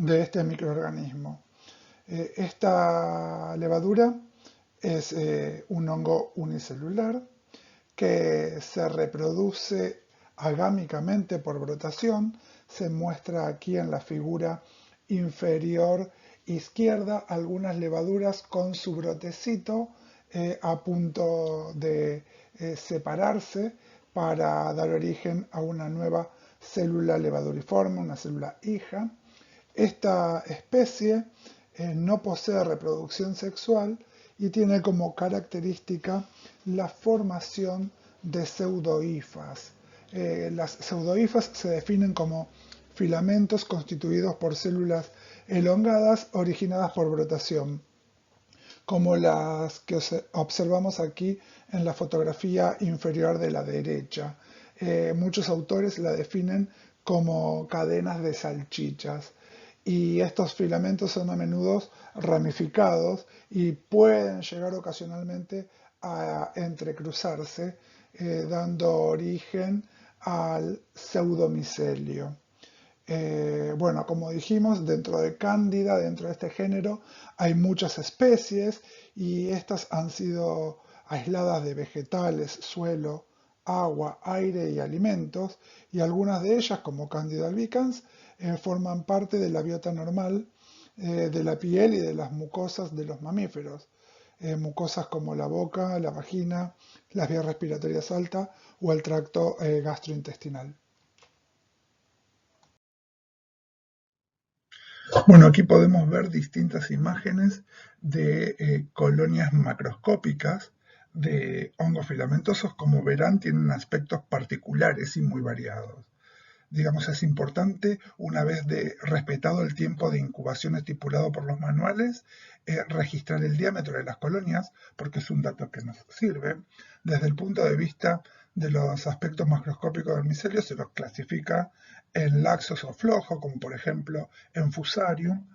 este microorganismo. Esta levadura es un hongo unicelular que se reproduce agámicamente por brotación. Se muestra aquí en la figura inferior izquierda algunas levaduras con su brotecito a punto de separarse para dar origen a una nueva célula levaduriforme, una célula hija. Esta especie no posee reproducción sexual y tiene como característica la formación de pseudohifas. Las pseudohifas se definen como filamentos constituidos por células elongadas originadas por brotación, como las que observamos aquí en la fotografía inferior de la derecha. Muchos autores la definen como cadenas de salchichas y estos filamentos son a menudo ramificados y pueden llegar ocasionalmente a entrecruzarse, dando origen al pseudomicelio. Bueno, como dijimos, dentro de Cándida, dentro de este género, hay muchas especies y estas han sido aisladas de vegetales, suelo, agua, aire y alimentos, y algunas de ellas, como Candida albicans, forman parte de la biota normal de la piel y de las mucosas de los mamíferos. Mucosas como la boca, la vagina, las vías respiratorias altas o el tracto gastrointestinal. Bueno, aquí podemos ver distintas imágenes de colonias macroscópicas de hongos filamentosos. Como verán, tienen aspectos particulares y muy variados. Digamos, es importante, una vez respetado el tiempo de incubación estipulado por los manuales, registrar el diámetro de las colonias, porque es un dato que nos sirve. Desde el punto de vista de los aspectos macroscópicos del micelio, se los clasifica en laxos o flojos, como por ejemplo en Fusarium,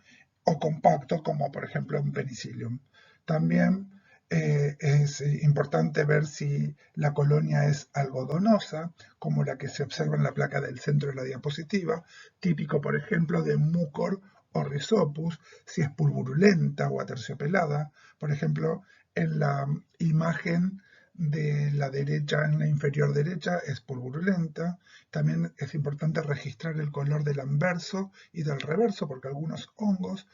o compacto, como por ejemplo en Penicillium. También es importante ver si la colonia es algodonosa, como la que se observa en la placa del centro de la diapositiva, típico, por ejemplo, de Mucor o Rhizopus, si es pulvurulenta o aterciopelada. Por ejemplo, en la imagen de la derecha, en la inferior derecha, es pulvurulenta. También es importante registrar el color del anverso y del reverso, porque algunos hongos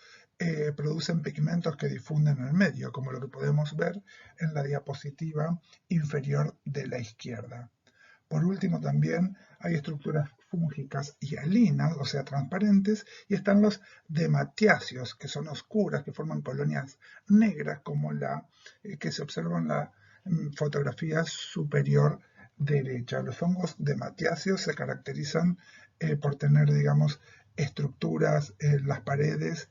producen pigmentos que difunden en el medio, como lo que podemos ver en la diapositiva inferior de la izquierda. Por último, también hay estructuras fúngicas hialinas, o sea, transparentes, y están los dematiáceos, que son oscuras, que forman colonias negras, como la que se observa en la fotografía superior derecha. Los hongos dematiáceos se caracterizan por tener, digamos, estructuras en las paredes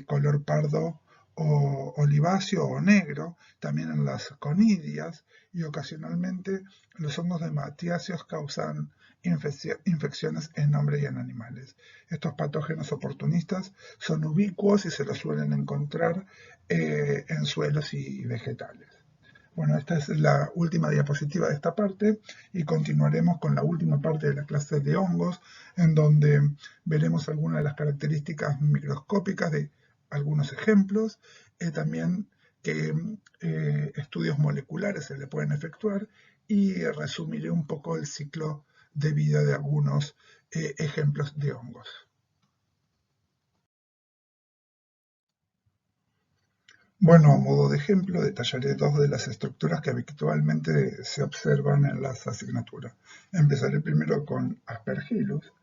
color pardo o oliváceo o negro, también en las conidias, y ocasionalmente los hongos de matiáceos causan infecciones en hombres y en animales. Estos patógenos oportunistas son ubicuos y se los suelen encontrar en suelos y vegetales. Bueno, esta es la última diapositiva de esta parte y continuaremos con la última parte de la clase de hongos, en donde veremos algunas de las características microscópicas de algunos ejemplos, también qué estudios moleculares se le pueden efectuar y resumiré un poco el ciclo de vida de algunos ejemplos de hongos. Bueno, a modo de ejemplo, detallaré dos de las estructuras que habitualmente se observan en las asignaturas. Empezaré primero con Aspergillus,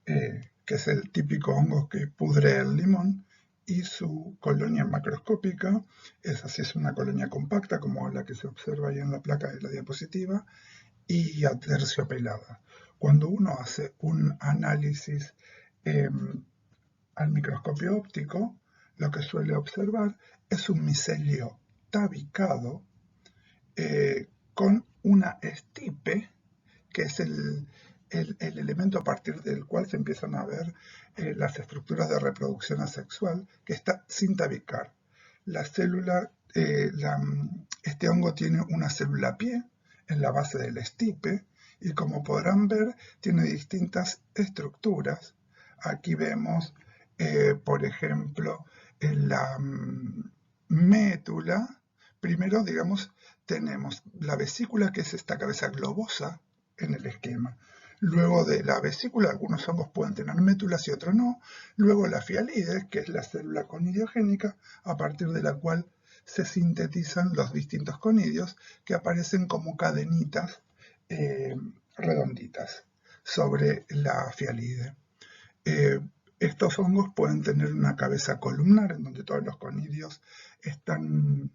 que es el típico hongo que pudre el limón, y su colonia macroscópica, esa sí es una colonia compacta, como la que se observa ahí en la placa de la diapositiva, y aterciopelada. Cuando uno hace un análisis eh, al microscopio óptico, lo que suele observar es un micelio tabicado con una estipe, que es el elemento a partir del cual se empiezan a ver las estructuras de reproducción asexual, que está sin tabicar. La célula, este hongo tiene una célula pie en la base del estipe, y como podrán ver, tiene distintas estructuras. Aquí vemos, por ejemplo, en la médula. Primero, digamos, tenemos la vesícula, que es esta cabeza globosa en el esquema. Luego de la vesícula, algunos hongos pueden tener métulas y otros no. Luego la fialide, que es la célula conidiogénica, a partir de la cual se sintetizan los distintos conidios, que aparecen como cadenitas redonditas sobre la fialide. Estos hongos pueden tener una cabeza columnar, en donde todos los conidios están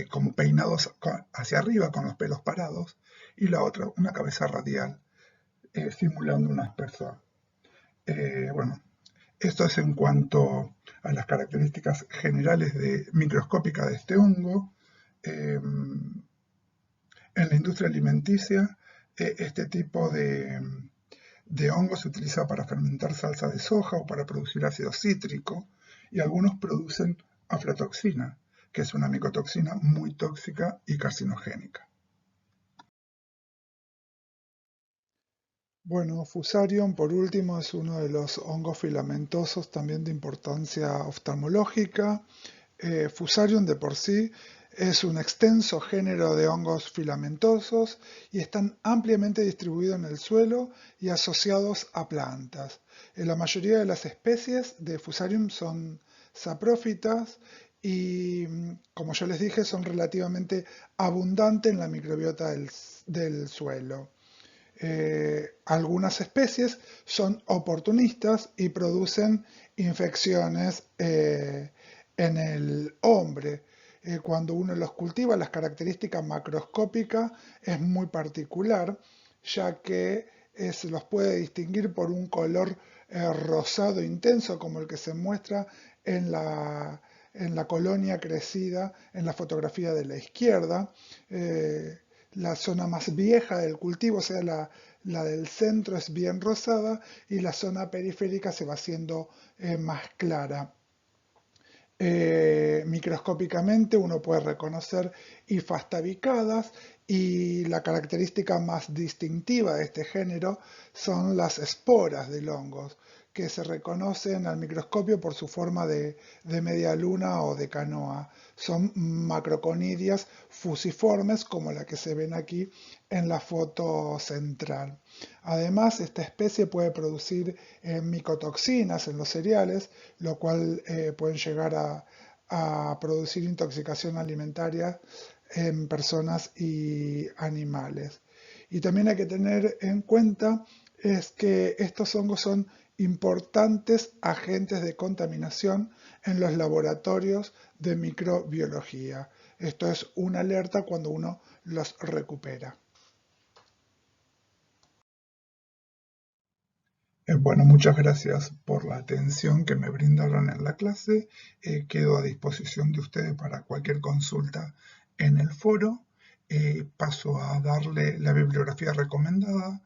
como peinados hacia arriba con los pelos parados, y la otra una cabeza radial simulando un aspersor. Bueno, esto es en cuanto a las características generales microscópicas de este hongo. En la industria alimenticia, este tipo de hongo se utiliza para fermentar salsa de soja o para producir ácido cítrico, y algunos producen aflatoxina, que es una micotoxina muy tóxica y carcinogénica. Bueno, Fusarium, por último, es uno de los hongos filamentosos también de importancia oftalmológica. Fusarium de por sí es un extenso género de hongos filamentosos y están ampliamente distribuidos en el suelo y asociados a plantas. La mayoría de las especies de Fusarium son saprófitas y, como yo les dije, son relativamente abundantes en la microbiota del suelo. Algunas especies son oportunistas y producen infecciones en el hombre. Cuando uno los cultiva, las características macroscópicas es muy particular, ya que se los puede distinguir por un color rosado intenso, como el que se muestra en la colonia crecida en la fotografía de la izquierda. La zona más vieja del cultivo, o sea, la del centro es bien rosada y la zona periférica se va haciendo más clara. Microscópicamente uno puede reconocer hifas tabicadas, y la característica más distintiva de este género son las esporas del hongo, que se reconocen al microscopio por su forma de media luna o de canoa. Son macroconidias fusiformes, como la que se ven aquí en la foto central. Además, esta especie puede producir micotoxinas en los cereales, lo cual pueden llegar a producir intoxicación alimentaria en personas y animales. Y también hay que tener en cuenta es que estos hongos son importantes agentes de contaminación en los laboratorios de microbiología. Esto es una alerta cuando uno los recupera. Bueno, muchas gracias por la atención que me brindaron en la clase. Quedo a disposición de ustedes para cualquier consulta en el foro. Paso a darle la bibliografía recomendada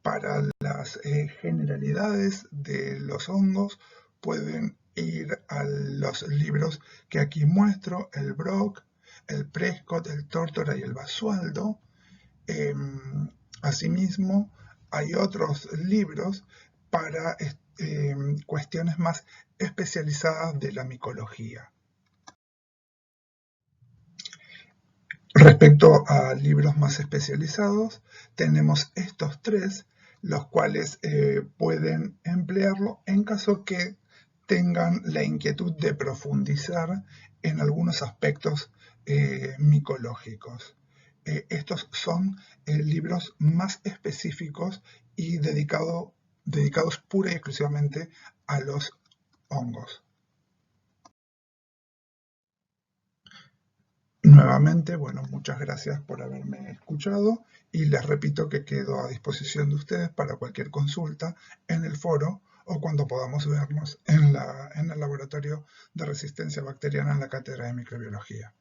para las generalidades de los hongos. Pueden ir a los libros que aquí muestro, el Brock, el Prescott, el Tórtora y el Basualdo. Asimismo, hay otros libros para cuestiones más especializadas de la micología. Respecto a libros más especializados, tenemos estos tres, los cuales pueden emplearlo en caso que tengan la inquietud de profundizar en algunos aspectos micológicos. Estos son libros más específicos y dedicados pura y exclusivamente a los hongos. Nuevamente, bueno, muchas gracias por haberme escuchado y les repito que quedo a disposición de ustedes para cualquier consulta en el foro o cuando podamos vernos en el laboratorio de resistencia bacteriana en la cátedra de microbiología.